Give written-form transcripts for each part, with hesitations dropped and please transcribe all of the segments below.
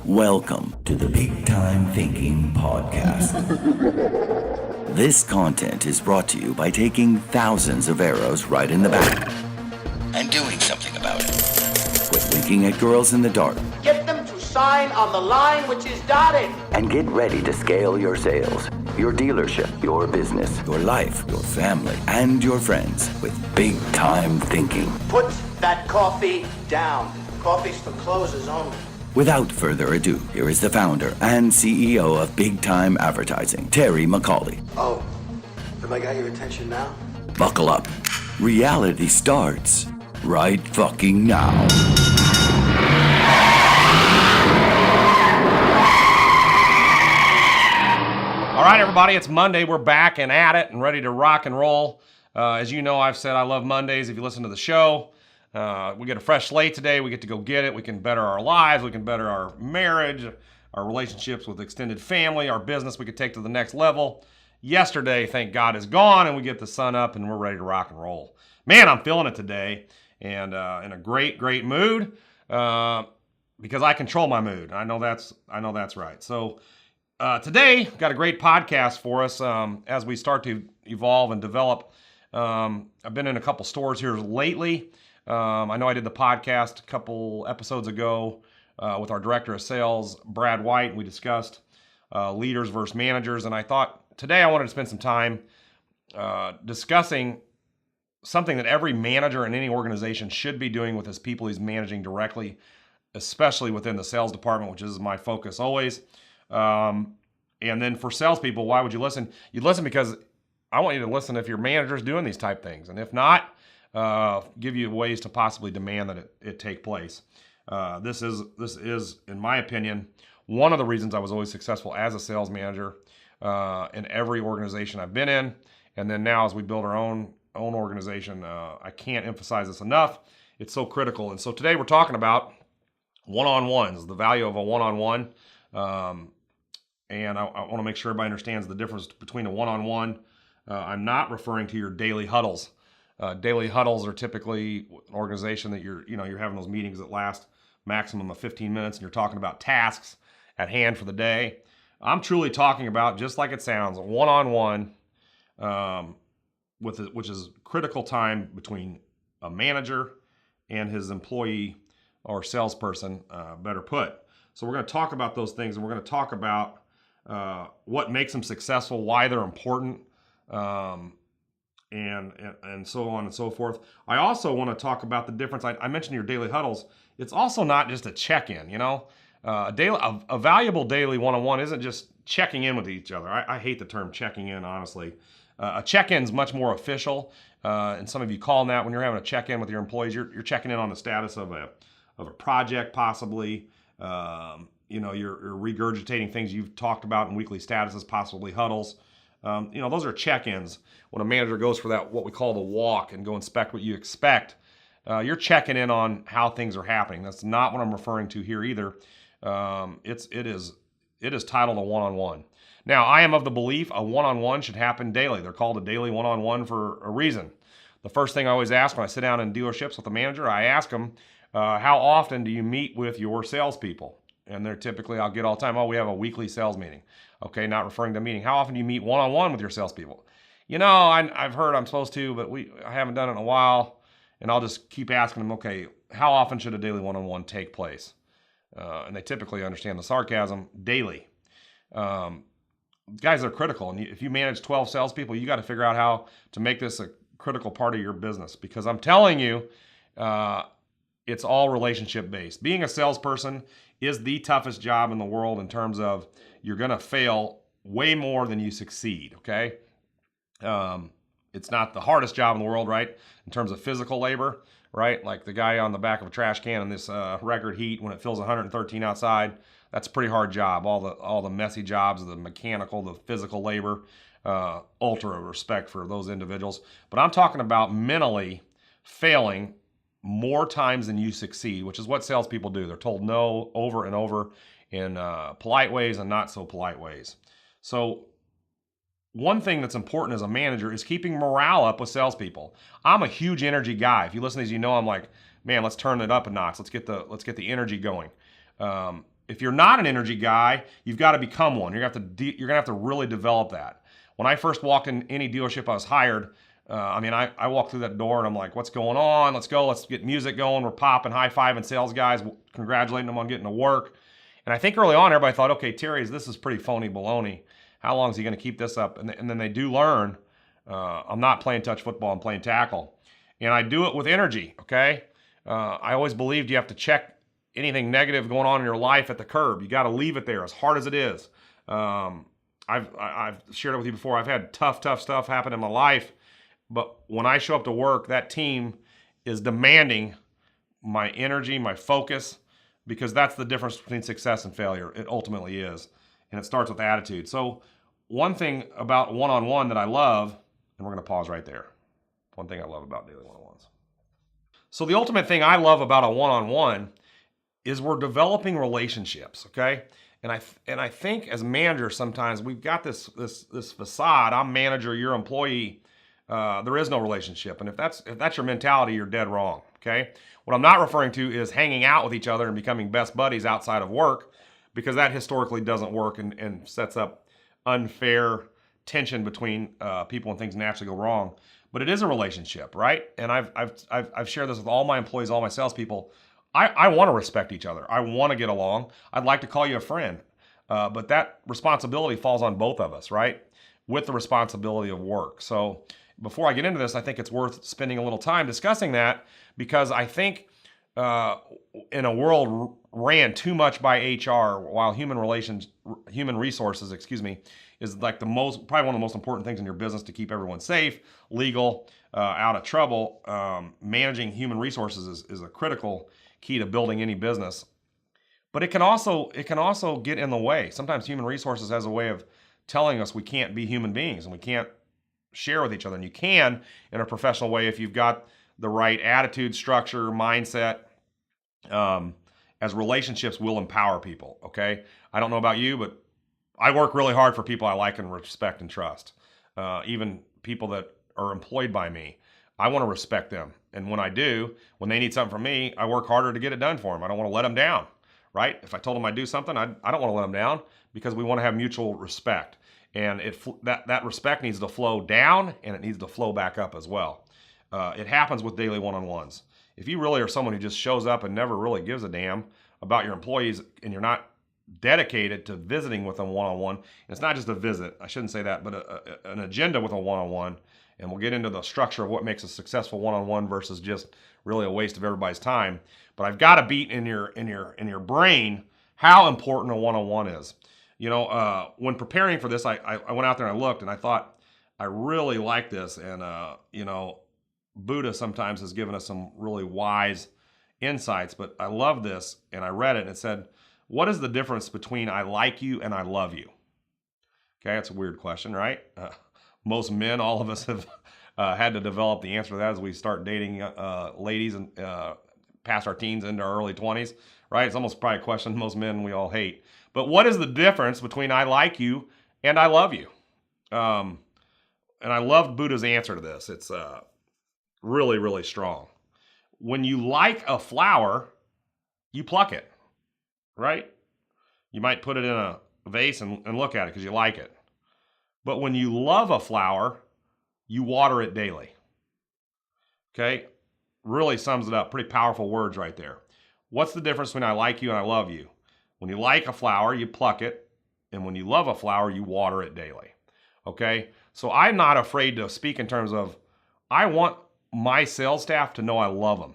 Welcome to the Big Time Thinking Podcast. This content is brought to you by taking thousands of arrows right in the back and doing something about it. With winking at girls in the dark. Get them to sign on the line which is dotted. And get ready to scale your sales, your dealership, your business, your life, your family, and your friends with Big Time Thinking. Put that coffee down. Coffee's for closers only. Without further ado, here is the founder and CEO of Big Time Advertising, Terry McCauley. Oh, have I got your attention now? Buckle up. Reality starts right fucking now. All right, everybody, it's Monday. We're back and at it and ready to rock and roll. As you know, I've said I love Mondays if you listen to the show. We get a fresh slate today. We get to go get it. We can better our lives. We can better our marriage, our relationships with extended family, our business we could take to the next level. Yesterday, thank God, is gone, and we get the sun up, and we're ready to rock and roll. Man, I'm feeling it today, and in a great mood because I control my mood. I know that's right. So today, got a great podcast for us as we start to evolve and develop. I've been in a couple stores here lately. I know I did the podcast a couple episodes ago with our director of sales, Brad White. We discussed leaders versus managers, and I thought today I wanted to spend some time discussing something that every manager in any organization should be doing with his people he's managing directly, especially within the sales department, which is my focus always. And then for salespeople, why would you listen? You'd listen because I want you to listen if your manager is doing these type things, and if not, give you ways to possibly demand that it take place. This is, in my opinion, one of the reasons I was always successful as a sales manager in every organization I've been in. And then now as we build our own organization, I can't emphasize this enough. It's so critical. And so today we're talking about one-on-ones, the value of a one-on-one. And I want to make sure everybody understands the difference between a one-on-one. I'm not referring to your daily huddles. Daily huddles are typically an organization that you're having those meetings that last maximum of 15 minutes and you're talking about tasks at hand for the day. I'm truly talking about, just like it sounds, a one-on-one, which is critical time between a manager and his employee or salesperson, better put. So we're going to talk about those things, and we're going to talk about what makes them successful, why they're important, and so on and so forth. I also want to talk about the difference. I mentioned your daily huddles. It's also not just a check-in, a valuable daily one-on-one isn't just checking in with each other. I hate the term checking in, honestly. A check-in is much more official, and some of you call that when you're having a check-in with your employees, you're checking in on the status of a project, possibly. You're regurgitating things you've talked about in weekly statuses, possibly huddles. Those are check-ins. When a manager goes for that, what we call the walk, and go inspect what you expect, you're checking in on how things are happening. That's not what I'm referring to here either. It is titled a one-on-one. Now, I am of the belief a one-on-one should happen daily. They're called a daily one-on-one for a reason. The first thing I always ask when I sit down in dealerships with a manager, I ask them, how often do you meet with your salespeople? And they're typically, I'll get all the time, we have a weekly sales meeting. Okay, not referring to a meeting. How often do you meet one-on-one with your salespeople? I've heard I'm supposed to, but I haven't done it in a while. And I'll just keep asking them, okay, how often should a daily one-on-one take place? And they typically understand the sarcasm. Daily. Guys are critical. And if you manage 12 salespeople, you got to figure out how to make this a critical part of your business. Because I'm telling you, it's all relationship-based. Being a salesperson is the toughest job in the world in terms of you're going to fail way more than you succeed, okay? It's not the hardest job in the world, right? In terms of physical labor, right? Like the guy on the back of a trash can in this record heat when it feels 113 outside. That's a pretty hard job. All the messy jobs, the mechanical, the physical labor, ultra respect for those individuals. But I'm talking about mentally failing more times than you succeed, which is what salespeople do. They're told no over and over in polite ways and not so polite ways. So one thing that's important as a manager is keeping morale up with salespeople. I'm a huge energy guy. If you listen to these, I'm like, man, let's turn it up a notch. Let's get the energy going. If you're not an energy guy, you've got to become one. You're gonna have to really develop that. When I first walked in any dealership I was hired, I walked through that door and I'm like, what's going on? Let's go. Let's get music going. We're popping, high-fiving sales guys, congratulating them on getting to work. And I think early on, everybody thought, okay, Terry, this is pretty phony baloney. How long is he going to keep this up? And then they do learn, I'm not playing touch football, I'm playing tackle. And I do it with energy, okay? I always believed you have to check anything negative going on in your life at the curb. You got to leave it there as hard as it is. I've shared it with you before. I've had tough stuff happen in my life. But when I show up to work, that team is demanding my energy, my focus, because that's the difference between success and failure. It ultimately is. And it starts with attitude. So one thing about one-on-one that I love, and we're going to pause right there. One thing I love about daily one-on-ones. So the ultimate thing I love about a one-on-one is we're developing relationships, okay? And I think as managers sometimes we've got this facade. I'm manager, you're employee. There is no relationship, and if that's your mentality, you're dead wrong. Okay. What I'm not referring to is hanging out with each other and becoming best buddies outside of work, because that historically doesn't work and sets up unfair tension between people and things naturally go wrong. But it is a relationship, right? And I've shared this with all my employees, all my salespeople. I want to respect each other. I want to get along. I'd like to call you a friend, but that responsibility falls on both of us, right? With the responsibility of work. So before I get into this, I think it's worth spending a little time discussing that, because I think in a world ran too much by HR, while human resources, is like probably one of the most important things in your business to keep everyone safe, legal, out of trouble. Managing human resources is a critical key to building any business. But it can also get in the way. Sometimes human resources has a way of telling us we can't be human beings and we can't share with each other. And you can in a professional way if you've got the right attitude, structure, mindset, as relationships will empower people, okay? I don't know about you, but I work really hard for people I like and respect and trust. Even people that are employed by me, I want to respect them. And when I do, when they need something from me, I work harder to get it done for them. I don't want to let them down, right? If I told them I'd do something, I don't want to let them down, because we want to have mutual respect. And that respect needs to flow down, and it needs to flow back up as well. It happens with daily one-on-ones. If you really are someone who just shows up and never really gives a damn about your employees, and you're not dedicated to visiting with them one-on-one, and it's not just a visit, I shouldn't say that, but an agenda with a one-on-one, and we'll get into the structure of what makes a successful one-on-one versus just really a waste of everybody's time. But I've got to beat in your brain how important a one-on-one is. You know, when preparing for this, I went out there and I looked, and I thought, I really like this. And, Buddha sometimes has given us some really wise insights, but I love this. And I read it, and it said, what is the difference between I like you and I love you? Okay, that's a weird question, right? Most men, all of us have had to develop the answer to that as we start dating ladies and past our teens into our early 20s, right? It's almost probably a question most men we all hate. But what is the difference between I like you and I love you? And I love Buddha's answer to this. It's really, really strong. When you like a flower, you pluck it, right? You might put it in a vase and look at it because you like it. But when you love a flower, you water it daily. Okay? Really sums it up. Pretty powerful words right there. What's the difference between I like you and I love you? When you like a flower, you pluck it. And when you love a flower, you water it daily. Okay? So I'm not afraid to speak in terms of, I want my sales staff to know I love them.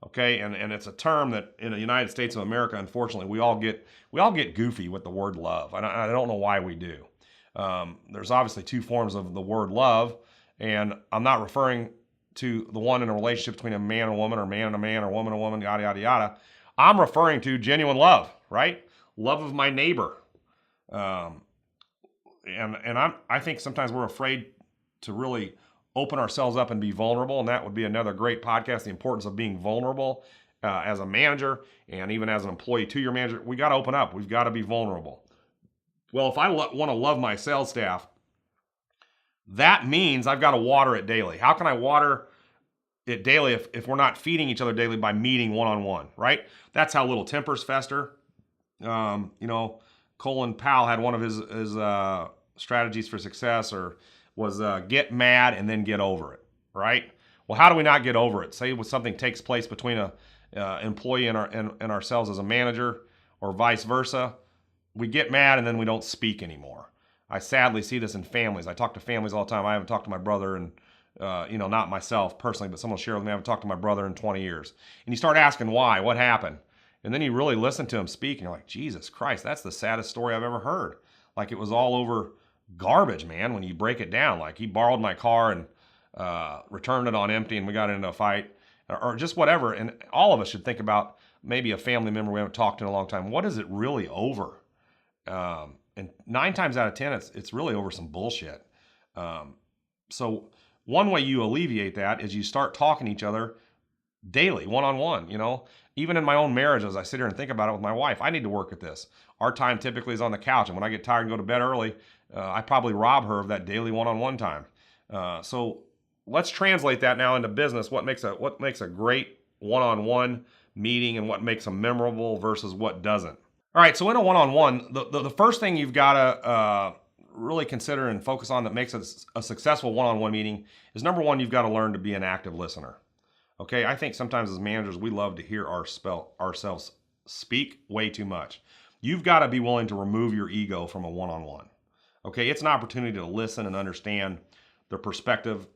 Okay? And it's a term that in the United States of America, unfortunately, we all get goofy with the word love. I don't know why we do. There's obviously two forms of the word love, and I'm not referring to the one in a relationship between a man and a woman, or man and a man, or woman and a woman, yada, yada, yada. I'm referring to genuine love, right? Love of my neighbor. I think sometimes we're afraid to really open ourselves up and be vulnerable, and that would be another great podcast, the importance of being vulnerable as a manager and even as an employee to your manager. We got to open up. We've got to be vulnerable. Well, if I want to love my sales staff, that means I've got to water it daily. How can I water it daily if we're not feeding each other daily by meeting one-on-one, right? That's how little tempers fester. Colin Powell had one of his strategies for success was get mad and then get over it, right? Well, how do we not get over it? Say when something takes place between a employee and ourselves as a manager, or vice versa, we get mad and then we don't speak anymore. I sadly see this in families. I talk to families all the time. I haven't talked to my brother and not myself personally, but someone will share with me, I haven't talked to my brother in 20 years. And you start asking why, what happened? And then you really listen to him speak and you're like, Jesus Christ, that's the saddest story I've ever heard. Like it was all over garbage, man, when you break it down. Like he borrowed my car and returned it on empty and we got into a fight or just whatever. And all of us should think about maybe a family member we haven't talked to in a long time. What is it really over? And 9 times out of 10, it's really over some bullshit. So one way you alleviate that is you start talking to each other daily, one-on-one, Even in my own marriage, as I sit here and think about it with my wife, I need to work at this. Our time typically is on the couch, and when I get tired and go to bed early, I probably rob her of that daily one-on-one time. So let's translate that now into business. What makes a great one-on-one meeting and what makes them memorable versus what doesn't. All right, so in a one-on-one, the first thing you've got to really consider and focus on that makes a successful one-on-one meeting is, number one, you've got to learn to be an active listener. Okay, I think sometimes as managers, we love to hear ourselves speak way too much. You've got to be willing to remove your ego from a one-on-one. Okay, it's an opportunity to listen and understand the perspective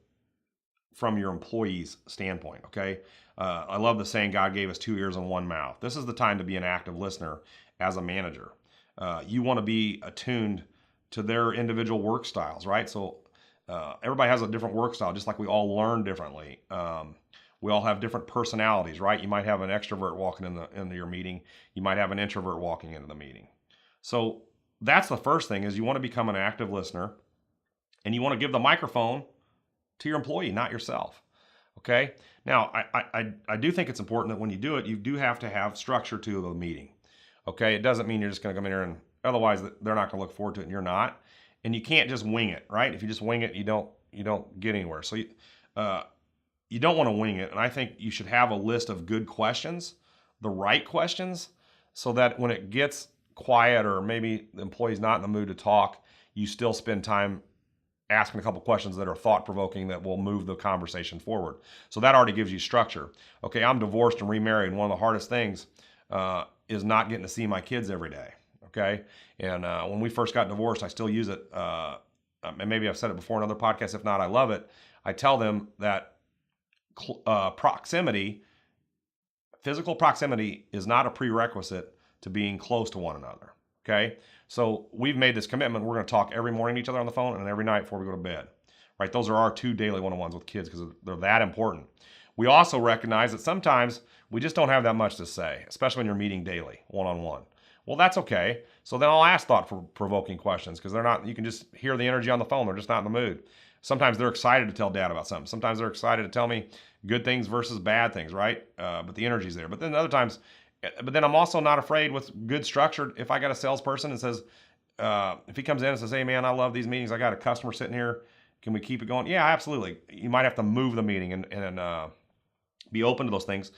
from your employee's standpoint, okay? I love the saying, God gave us 2 ears and 1 mouth. This is the time to be an active listener as a manager. You want to be attuned to their individual work styles, right? So everybody has a different work style, just like we all learn differently. We all have different personalities, right? You might have an extrovert walking into your meeting. You might have an introvert walking into the meeting. So that's the first thing, is you want to become an active listener, and you want to give the microphone to your employee, not yourself. Okay? Now, I do think it's important that when you do it, you do have to have structure to the meeting. Okay? It doesn't mean you're just going to come in here and otherwise they're not going to look forward to it and you're not. And you can't just wing it, right? If you just wing it, you don't get anywhere. So you don't want to wing it. And I think you should have a list of good questions, the right questions, so that when it gets quiet or maybe the employee's not in the mood to talk, you still spend time asking a couple questions that are thought-provoking that will move the conversation forward. So that already gives you structure. Okay, I'm divorced and remarried, and one of the hardest things is not getting to see my kids every day. Okay, and when we first got divorced, I still use it. And maybe I've said it before in other podcasts. If not, I love it. I tell them that physical proximity is not a prerequisite to being close to one another. Okay, so we've made this commitment. We're going to talk every morning to each other on the phone and every night before we go to bed. Right? Those are our 2 daily one-on-ones with kids because they're that important. We also recognize that sometimes we just don't have that much to say, especially when you're meeting daily, one-on-one. Well, that's okay. So then I'll ask thought-provoking questions because you can just hear the energy on the phone. They're just not in the mood. Sometimes they're excited to tell dad about something. Sometimes they're excited to tell me good things versus bad things, right? But the energy's there. But then I'm also not afraid with good structure. If I got a salesperson and says, if he comes in and says, hey man, I love these meetings. I got a customer sitting here. Can we keep it going? Yeah, absolutely. You might have to move the meeting and be open to those things.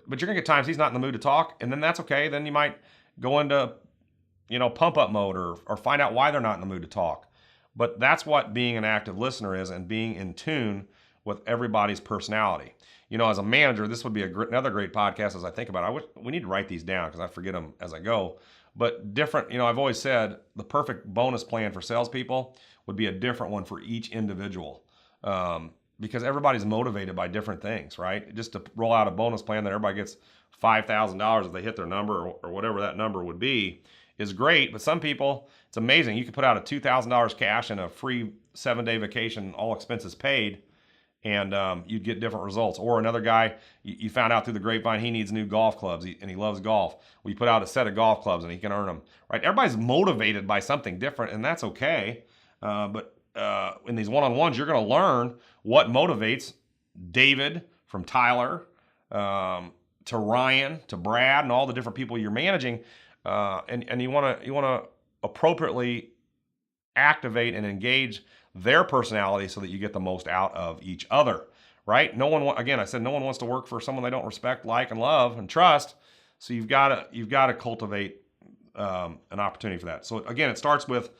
But you're going to get times he's not in the mood to talk, and then that's okay. Then you might go into, pump up mode or find out why they're not in the mood to talk. But that's what being an active listener is, and being in tune with everybody's personality. As a manager, this would be another great podcast as I think about it. We need to write these down because I forget them as I go. But different, I've always said the perfect bonus plan for salespeople would be a different one for each individual. Because everybody's motivated by different things, right? Just to roll out a bonus plan that everybody gets $5,000 if they hit their number or whatever that number would be is great. But some people, it's amazing. You could put out a $2,000 cash and a free 7-day vacation, all expenses paid, and you'd get different results. Or another guy, you found out through the grapevine he needs new golf clubs and he loves golf. Well, you put out a set of golf clubs and he can earn them, right? Everybody's motivated by something different, and that's okay. But in these one-on-ones, you're going to learn what motivates David from Tyler to Ryan to Brad and all the different people you're managing, and you want to appropriately activate and engage their personality so that you get the most out of each other, right? Again, I said no one wants to work for someone they don't respect, like, and love and trust. So you've got to cultivate an opportunity for that. So again, it starts with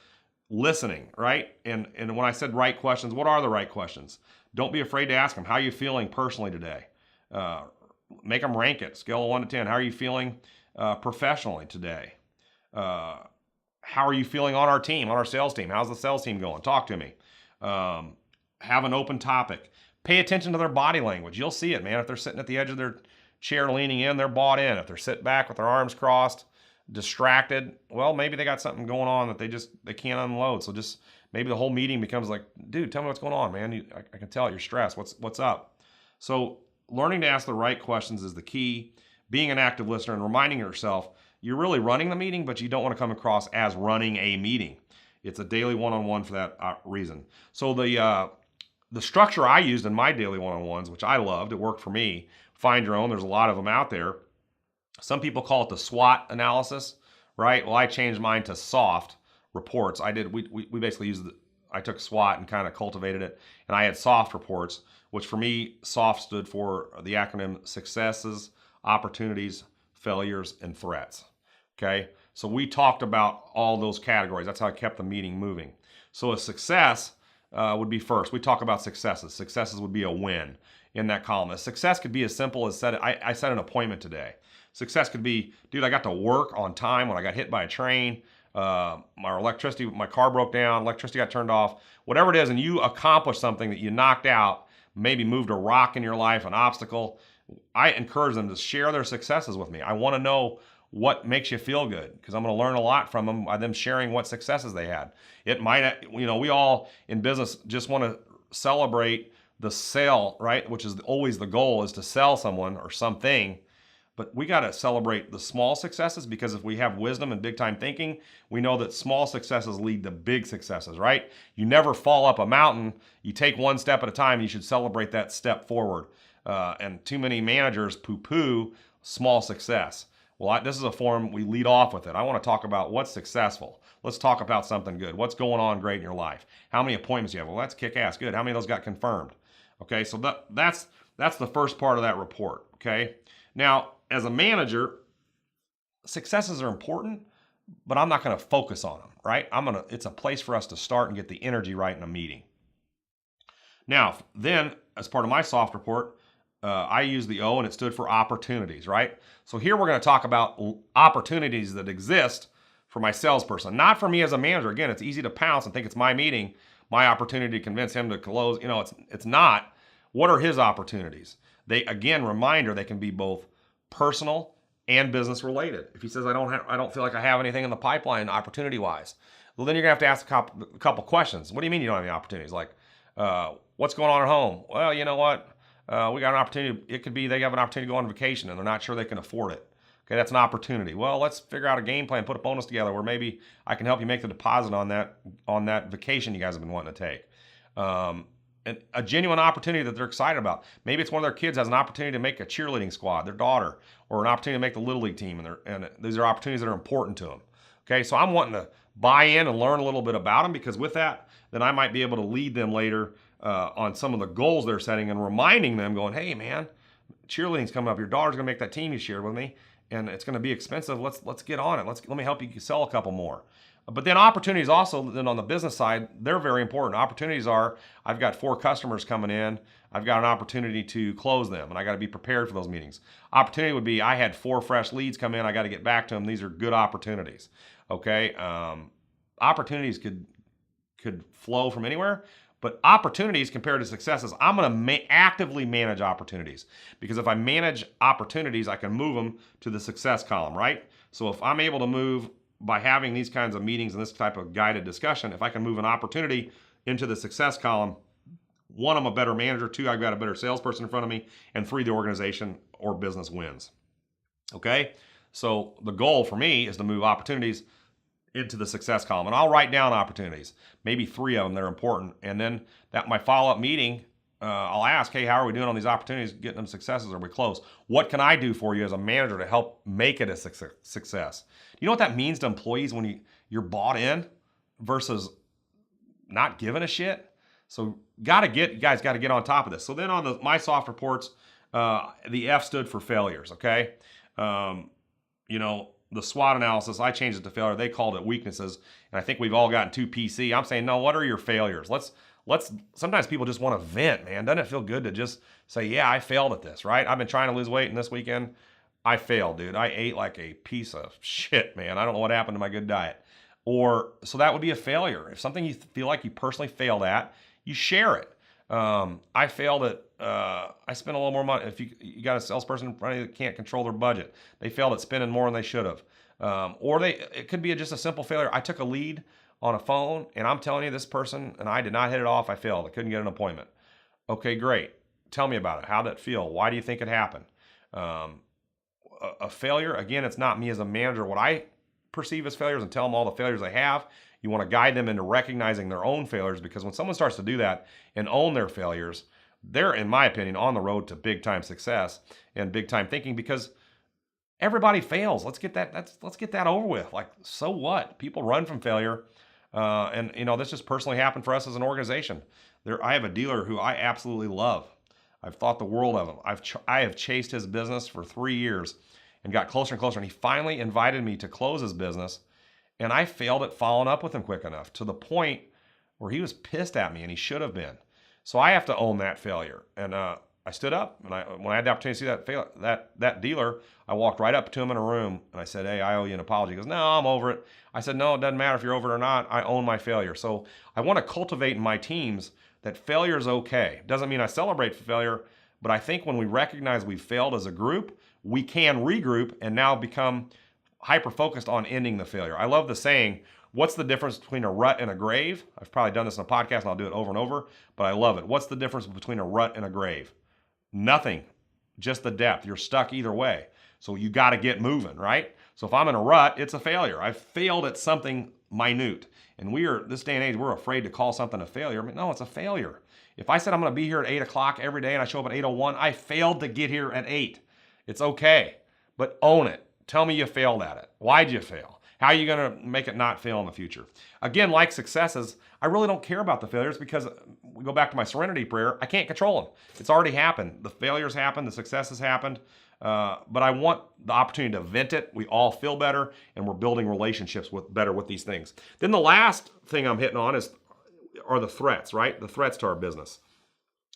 listening, right? And when I said right questions, what are the right questions? Don't be afraid to ask them. How are you feeling personally today? Make them rank it, scale of 1 to 10. How are you feeling professionally today? How are you feeling on our team, on our sales team? How's the sales team going? Talk to me. Have an open topic. Pay attention to their body language. You'll see it, man. If they're sitting at the edge of their chair leaning in, they're bought in. If they're sitting back with their arms crossed, distracted, well, maybe they got something going on that they can't unload. So just maybe the whole meeting becomes like, dude, tell me what's going on, man. I can tell you're stressed. What's up? So learning to ask the right questions is the key. Being an active listener and reminding yourself you're really running the meeting, but you don't want to come across as running a meeting. It's a daily one-on-one for that reason. So the structure I used in my daily one-on-ones, which I loved, it worked for me. Find your own. There's a lot of them out there. Some people call it the SWOT analysis, right? Well, I changed mine to SOFT reports. We basically I took SWOT and kind of cultivated it, and I had SOFT reports, which for me, SOFT stood for the acronym successes, opportunities, failures, and threats. Okay, so we talked about all those categories. That's how I kept the meeting moving. So a success would be first. We talk about successes. Successes would be a win in that column. A success could be as simple as I set an appointment today. Success could be, dude, I got to work on time when I got hit by a train. My car broke down, electricity got turned off, whatever it is, and you accomplished something that you knocked out, maybe moved a rock in your life, an obstacle. I encourage them to share their successes with me. I want to know what makes you feel good, because I'm going to learn a lot from them by them sharing what successes they had. It might, we all in business just want to celebrate the sale, right? Which is always the goal, is to sell someone or something. But we got to celebrate the small successes, because if we have wisdom and big time thinking, we know that small successes lead to big successes, right? You never fall up a mountain. You take one step at a time. You should celebrate that step forward. And too many managers poo-poo small success. Well, this is a forum, we lead off with it. I want to talk about what's successful. Let's talk about something good. What's going on great in your life? How many appointments you have? Well, that's kick-ass. Good. How many of those got confirmed? Okay, so that's the first part of that report, okay? Now, as a manager, successes are important, but I'm not going to focus on them, right? It's a place for us to start and get the energy right in a meeting. Now, then, as part of my soft report, I used the O, and it stood for opportunities, right? So here we're going to talk about opportunities that exist for my salesperson, not for me as a manager. Again, it's easy to pounce and think it's my meeting, my opportunity to convince him to close. It's not. What are his opportunities? Reminder, they can be both personal and business related. If he says, I don't feel like I have anything in the pipeline opportunity-wise, well, then you're going to have to ask a couple questions. What do you mean you don't have any opportunities? Like, what's going on at home? Well, you know what? We got an opportunity. It could be they have an opportunity to go on vacation and they're not sure they can afford it. Okay, that's an opportunity. Well, let's figure out a game plan, put a bonus together where maybe I can help you make the deposit on that vacation you guys have been wanting to take. And a genuine opportunity that they're excited about. Maybe it's one of their kids has an opportunity to make a cheerleading squad, their daughter, or an opportunity to make the Little League team, and these are opportunities that are important to them. Okay, so I'm wanting to buy in and learn a little bit about them, because with that, then I might be able to lead them later on some of the goals they're setting and reminding them, going, hey man, cheerleading's coming up. Your daughter's gonna make that team you shared with me, and it's gonna be expensive. Let's get on it. Let me help you sell a couple more. But then opportunities also, then on the business side, they're very important. Opportunities are, I've got 4 customers coming in. I've got an opportunity to close them, and I got to be prepared for those meetings. Opportunity would be, I had 4 fresh leads come in. I got to get back to them. These are good opportunities. Okay, opportunities could flow from anywhere, but opportunities compared to successes, I'm going to actively manage opportunities, because if I manage opportunities, I can move them to the success column, right? So if I'm able to move by having these kinds of meetings and this type of guided discussion, if I can move an opportunity into the success column, 1, I'm a better manager. 2, I've got a better salesperson in front of me. And 3, the organization or business wins. Okay? So the goal for me is to move opportunities into the success column. And I'll write down opportunities, maybe 3 of them that are important. And then my follow-up meeting, I'll ask, hey, how are we doing on these opportunities, getting them successes? Are we close? What can I do for you as a manager to help make it a success? You know what that means to employees when you're bought in versus not giving a shit? So you guys got to get on top of this. So then on my soft reports, the F stood for failures. Okay. The SWOT analysis, I changed it to failure. They called it weaknesses. And I think we've all gotten too PC. I'm saying, no, what are your failures? Sometimes people just want to vent, man. Doesn't it feel good to just say, yeah, I failed at this, right? I've been trying to lose weight, and this weekend I failed, dude. I ate like a piece of shit, man. I don't know what happened to my good diet. So that would be a failure. If something you feel like you personally failed at, you share it. I failed at, I spent a little more money. If you got a salesperson in front of you that can't control their budget, they failed at spending more than they should have. It could be just a simple failure. I took a lead on a phone, and I'm telling you, this person and I did not hit it off. I failed. I couldn't get an appointment. Okay, great. Tell me about it. How'd that feel? Why do you think it happened? A failure, again, it's not me as a manager. What I perceive as failures and tell them all the failures they have. You want to guide them into recognizing their own failures, because when someone starts to do that and own their failures, they're, in my opinion, on the road to big time success and big time thinking, because everybody fails. Let's get that over with. Like, so what? People run from failure. This just personally happened for us as an organization. I have a dealer who I absolutely love. I've thought the world of him. I have chased his business for 3 years and got closer and closer. And he finally invited me to close his business. And I failed at following up with him quick enough, to the point where he was pissed at me, and he should have been. So I have to own that failure. And I stood up, and when I had the opportunity to see that dealer, I walked right up to him in a room, and I said, "Hey, I owe you an apology." He goes, "No, I'm over it." I said, "No, it doesn't matter if you're over it or not. I own my failure." So I want to cultivate in my teams that failure is okay. Doesn't mean I celebrate failure, but I think when we recognize we've failed as a group, we can regroup and now become hyper-focused on ending the failure. I love the saying, what's the difference between a rut and a grave? I've probably done this in a podcast, and I'll do it over and over, but I love it. What's the difference between a rut and a grave? Nothing, just the depth. You're stuck either way. So you got to get moving, right? So if I'm in a rut, it's a failure. I've failed at something minute. And this day and age, we're afraid to call something a failure. I mean, no, it's a failure. If I said I'm going to be here at 8 o'clock every day and I show up at 8:01, I failed to get here at 8. It's okay, but own it. Tell me you failed at it. Why'd you fail? How are you going to make it not fail in the future? Again, like successes, I really don't care about the failures, because we go back to my serenity prayer. I can't control them. It's already happened. The failures happened. The successes happened. But I want the opportunity to vent it. We all feel better, and we're building relationships better with these things. Then the last thing I'm hitting on are the threats, right? The threats to our business.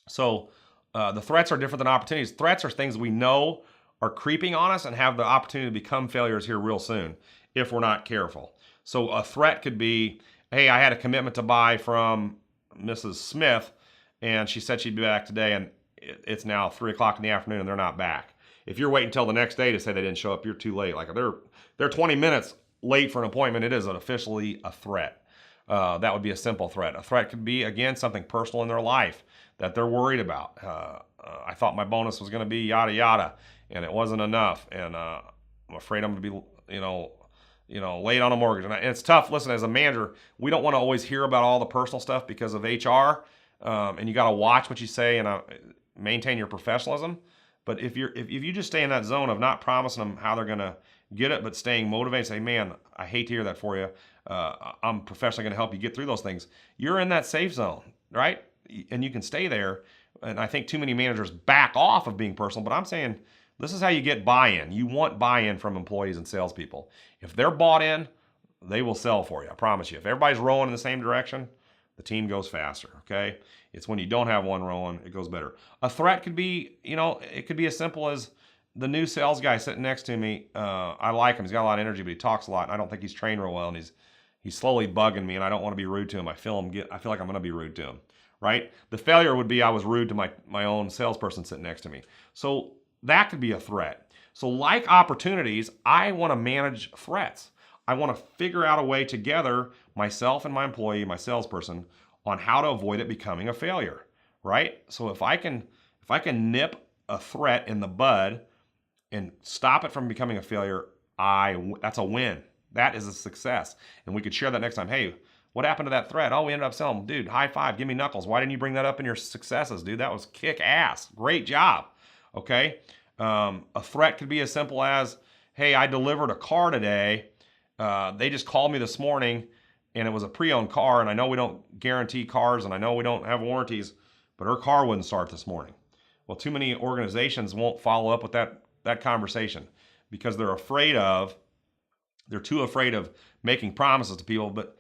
So the threats are different than opportunities. Threats are things we know are creeping on us and have the opportunity to become failures here real soon if we're not careful. So a threat could be, hey, I had a commitment to buy from Mrs. Smith, and she said she'd be back today, and it's now 3 o'clock in the afternoon and they're not back. If you're waiting until the next day to say they didn't show up, you're too late. Like, they're 20 minutes late for an appointment, it is officially a threat. That would be a simple threat. A threat could be, again, something personal in their life that they're worried about. I thought my bonus was going to be yada yada, and it wasn't enough, and I'm afraid I'm going to be, late on a mortgage. And it's tough. Listen, as a manager, we don't want to always hear about all the personal stuff because of HR, and you got to watch what you say and maintain your professionalism. But if you just stay in that zone of not promising them how they're going to get it, but staying motivated, say, man, I hate to hear that for you. I'm professionally going to help you get through those things. You're in that safe zone, right? And you can stay there. And I think too many managers back off of being personal, but I'm saying this is how you get buy-in. You want buy-in from employees and salespeople. If they're bought in, they will sell for you. I promise you. If everybody's rowing in the same direction, the team goes faster, okay? It's when you don't have one rowing, it goes better. A threat could be, it could be as simple as the new sales guy sitting next to me. I like him. He's got a lot of energy, but he talks a lot. And I don't think he's trained real well, and he's slowly bugging me, and I don't want to be rude to him. I feel like I'm going to be rude to him, right? The failure would be I was rude to my own salesperson sitting next to me. So that could be a threat. So like opportunities, I want to manage threats. I want to figure out a way together, myself and my employee, my salesperson, on how to avoid it becoming a failure, right? So if I can nip a threat in the bud and stop it from becoming a failure, that's a win. That is a success. And we could share that next time. Hey, what happened to that threat? Oh, we ended up selling. Dude, high five, give me knuckles. Why didn't you bring that up in your successes, dude? That was kick ass. Great job. Okay? A threat could be as simple as, hey, I delivered a car today. They just called me this morning, and it was a pre-owned car, and I know we don't guarantee cars, and I know we don't have warranties, but her car wouldn't start this morning. Well, too many organizations won't follow up with that conversation because they're too afraid of making promises to people. But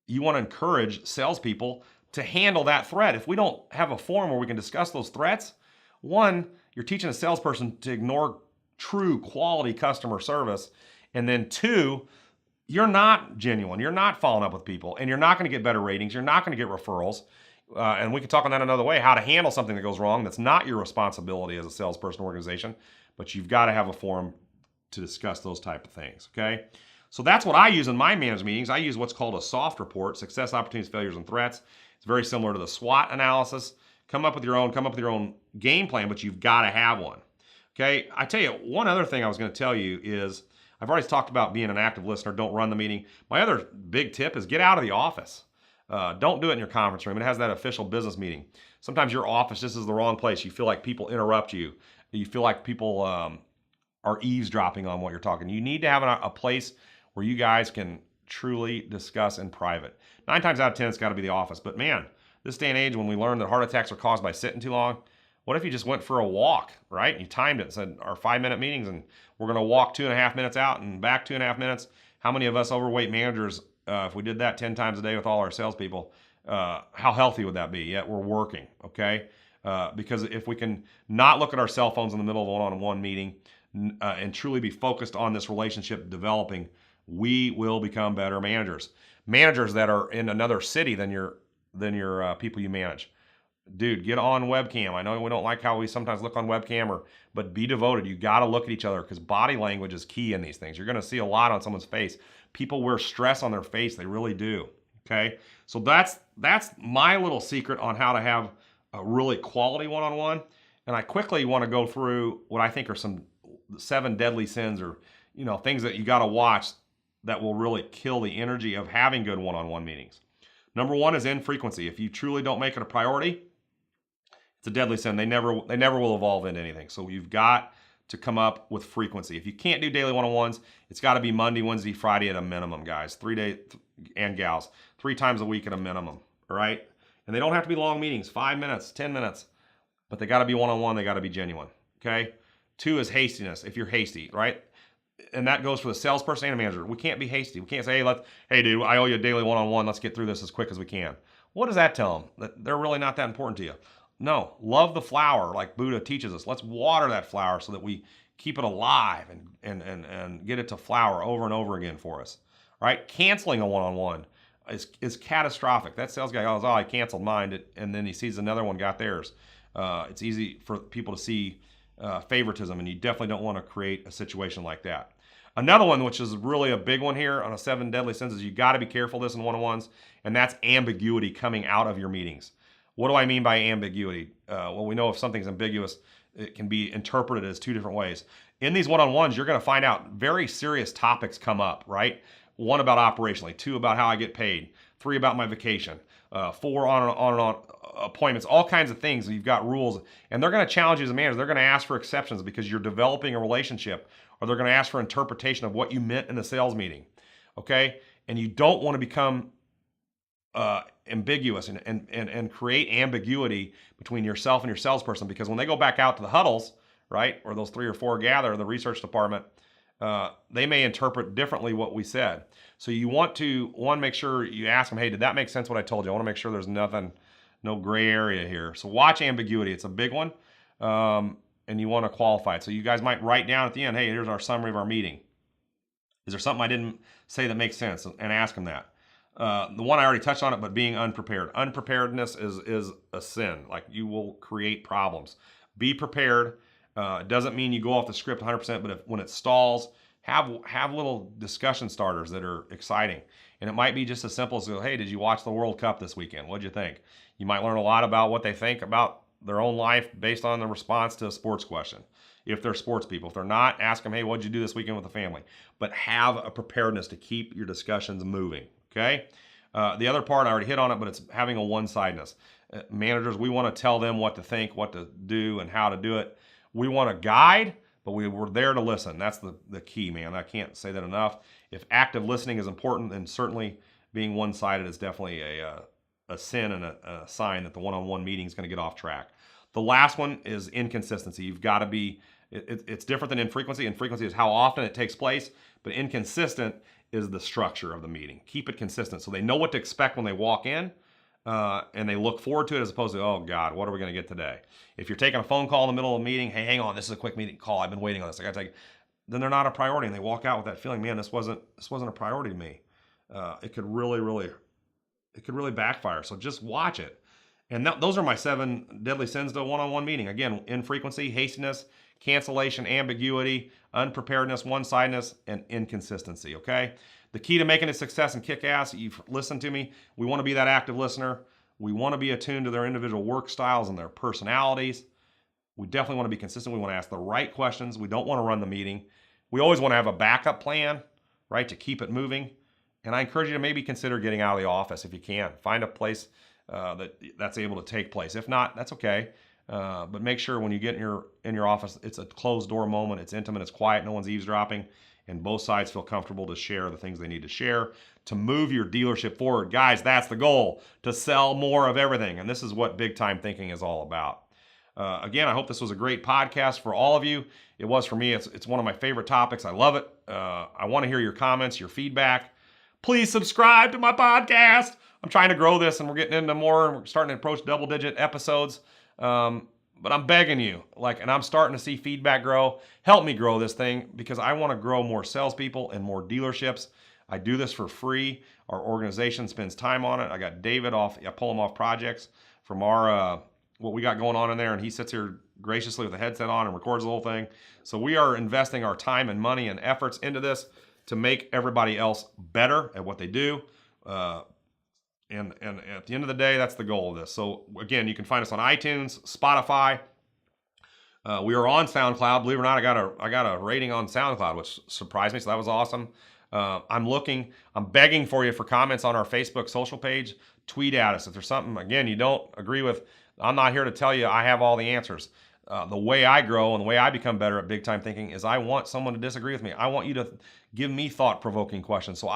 you want to encourage salespeople to handle that threat. If we don't have a forum where we can discuss those threats, one, you're teaching a salesperson to ignore true quality customer service. And then two, you're not genuine. You're not following up with people, and you're not going to get better ratings. You're not going to get referrals. And we can talk on that another way, how to handle something that goes wrong that's not your responsibility as a salesperson organization, but you've got to have a forum to discuss those type of things, okay? So that's what I use in my management meetings. I use what's called a SOFT report, success, opportunities, failures, and threats. It's very similar to the SWOT analysis. Come up with your own game plan, but you've got to have one, okay? I tell you, one other thing I was going to tell you is, I've already talked about being an active listener, don't run the meeting. My other big tip is get out of the office. Don't do it in your conference room. It has that official business meeting. Sometimes your office just is the wrong place. You feel like people interrupt you. You feel like people are eavesdropping on what you're talking. You need to have a place where you guys can truly discuss in private. 9 times out of 10, it's got to be the office. But man, this day and age, when we learn that heart attacks are caused by sitting too long, what if you just went for a walk, right? You timed it and said, our 5-minute meetings, and we're going to walk 2.5 minutes out and back 2.5 minutes. How many of us overweight managers, if we did that 10 times a day with all our salespeople, how healthy would that be? Yet we're working, okay? Because if we can not look at our cell phones in the middle of a one-on-one meeting and truly be focused on this relationship developing, we will become better managers. Managers that are in another city than your people you manage. Dude, get on webcam. I know we don't like how we sometimes look on webcam, but be devoted. You got to look at each other because body language is key in these things. You're going to see a lot on someone's face. People wear stress on their face. They really do. Okay, so that's my little secret on how to have a really quality one-on-one. And I quickly want to go through what I think are some 7 deadly sins, or things that you got to watch that will really kill the energy of having good one-on-one meetings. Number 1 is infrequency. If you truly don't make it a priority, it's a deadly sin. They never will evolve into anything. So you've got to come up with frequency. If you can't do daily one-on-ones, it's got to be Monday, Wednesday, Friday at a minimum, guys. 3 days and gals, 3 times a week at a minimum. All right, and they don't have to be long meetings, 5 minutes, 10 minutes, but they got to be one-on-one. They got to be genuine. Okay. 2 is hastiness. If you're hasty, right, and that goes for the salesperson and the manager. We can't be hasty. We can't say, hey, dude, I owe you a daily one-on-one. Let's get through this as quick as we can. What does that tell them? That they're really not that important to you. No, love the flower like Buddha teaches us. Let's water that flower so that we keep it alive and get it to flower over and over again for us. Right? Canceling a one-on-one is catastrophic. That sales guy goes, I canceled mine, and then he sees another one got theirs. It's easy for people to see favoritism, and you definitely don't want to create a situation like that. Another one, which is really a big one here on a 7 deadly sins, is you got to be careful of this in one-on-ones, and that's ambiguity coming out of your meetings. What do I mean by ambiguity? Well, we know if something's ambiguous, it can be interpreted as 2 different ways. In these one-on-ones, you're going to find out very serious topics come up, right? 1 about operationally, 2 about how I get paid, 3 about my vacation, 4 on and on appointments, all kinds of things. You've got rules, and they're going to challenge you as a manager. They're going to ask for exceptions because you're developing a relationship, or they're going to ask for interpretation of what you meant in the sales meeting, okay? And you don't want to become ambiguous and create ambiguity between yourself and your salesperson, because when they go back out to the huddles, right, or those 3 or 4 gather, the research department, they may interpret differently what we said. So you want to, 1, make sure you ask them, hey, did that make sense what I told you? I want to make sure there's no gray area here. So watch ambiguity. It's a big one, and you want to qualify it. So you guys might write down at the end, hey, here's our summary of our meeting. Is there something I didn't say that makes sense? And ask them that. The one I already touched on it, but being unprepared. Unpreparedness is a sin. Like, you will create problems. Be prepared. It doesn't mean you go off the script 100%, but when it stalls, have little discussion starters that are exciting. And it might be just as simple as, hey, did you watch the World Cup this weekend? What'd you think? You might learn a lot about what they think about their own life based on the response to a sports question. If they're sports people. If they're not, ask them, hey, what'd you do this weekend with the family? But have a preparedness to keep your discussions moving, okay? The other part, I already hit on it, but it's having a one-sidedness. Managers, we want to tell them what to think, what to do, and how to do it. We want to guide, but we're there to listen. That's the key, man. I can't say that enough. If active listening is important, then certainly being one-sided is definitely a sin and a sign that the one-on-one meeting is going to get off track. The last one is inconsistency. You've got to be, it's different than infrequency. Infrequency is how often it takes place, but inconsistent is the structure of the meeting. Keep it consistent so they know what to expect when they walk in, and they look forward to it as opposed to, oh God, what are we going to get today? If you're taking a phone call in the middle of a meeting, hey, hang on, this is a quick meeting call. I've been waiting on this. I got to take. Then they're not a priority, and they walk out with that feeling, man, this wasn't a priority to me. It could really backfire. So just watch it. And those are my 7 deadly sins to a one-on-one meeting. Again, infrequency, hastiness, cancellation, ambiguity, unpreparedness, one-sidedness, and inconsistency, okay? The key to making a success and kick ass, you've listened to me, we want to be that active listener. We want to be attuned to their individual work styles and their personalities. We definitely want to be consistent. We want to ask the right questions. We don't want to run the meeting. We always want to have a backup plan, right, to keep it moving. And I encourage you to maybe consider getting out of the office if you can. Find a place that's able to take place. If not, that's okay. But make sure when you get in your office, it's a closed door moment. It's intimate. It's quiet. No one's eavesdropping, and both sides feel comfortable to share the things they need to share to move your dealership forward. Guys, that's the goal, to sell more of everything. And this is what big time thinking is all about. Again, I hope this was a great podcast for all of you. It was for me. It's one of my favorite topics. I love it. I want to hear your comments, your feedback. Please subscribe to my podcast. I'm trying to grow this, and we're getting into more, and we're starting to approach double-digit episodes. But I'm begging you, and I'm starting to see feedback grow. Help me grow this thing, because I want to grow more salespeople and more dealerships. I do this for free. Our organization spends time on it. I got David I pull him off projects from our what we got going on in there, and he sits here graciously with a headset on and records the whole thing. So we are investing our time and money and efforts into this to make everybody else better at what they do. And at the end of the day, that's the goal of this. So again, you can find us on iTunes, Spotify. We are on SoundCloud. Believe it or not, I got a rating on SoundCloud, which surprised me. So that was awesome. I'm begging for you for comments on our Facebook social page. Tweet at us if there's something, again, you don't agree with. I'm not here to tell you I have all the answers. The way I grow and the way I become better at big time thinking is I want someone to disagree with me. I want you to give me thought-provoking questions. So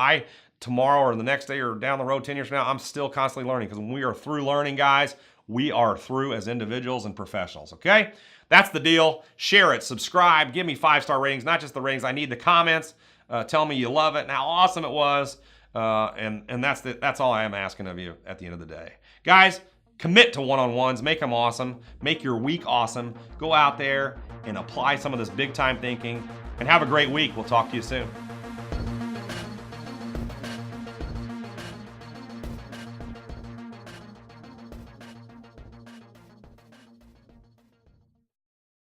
tomorrow or the next day or down the road 10 years from now, I'm still constantly learning, because when we are through learning, guys, we are through as individuals and professionals, okay? That's the deal. Share it, subscribe, give me 5-star ratings, not just the ratings. I need the comments. Tell me you love it and how awesome it was. And that's all I am asking of you at the end of the day. Guys, commit to one-on-ones. Make them awesome. Make your week awesome. Go out there and apply some of this big-time thinking. And have a great week. We'll talk to you soon.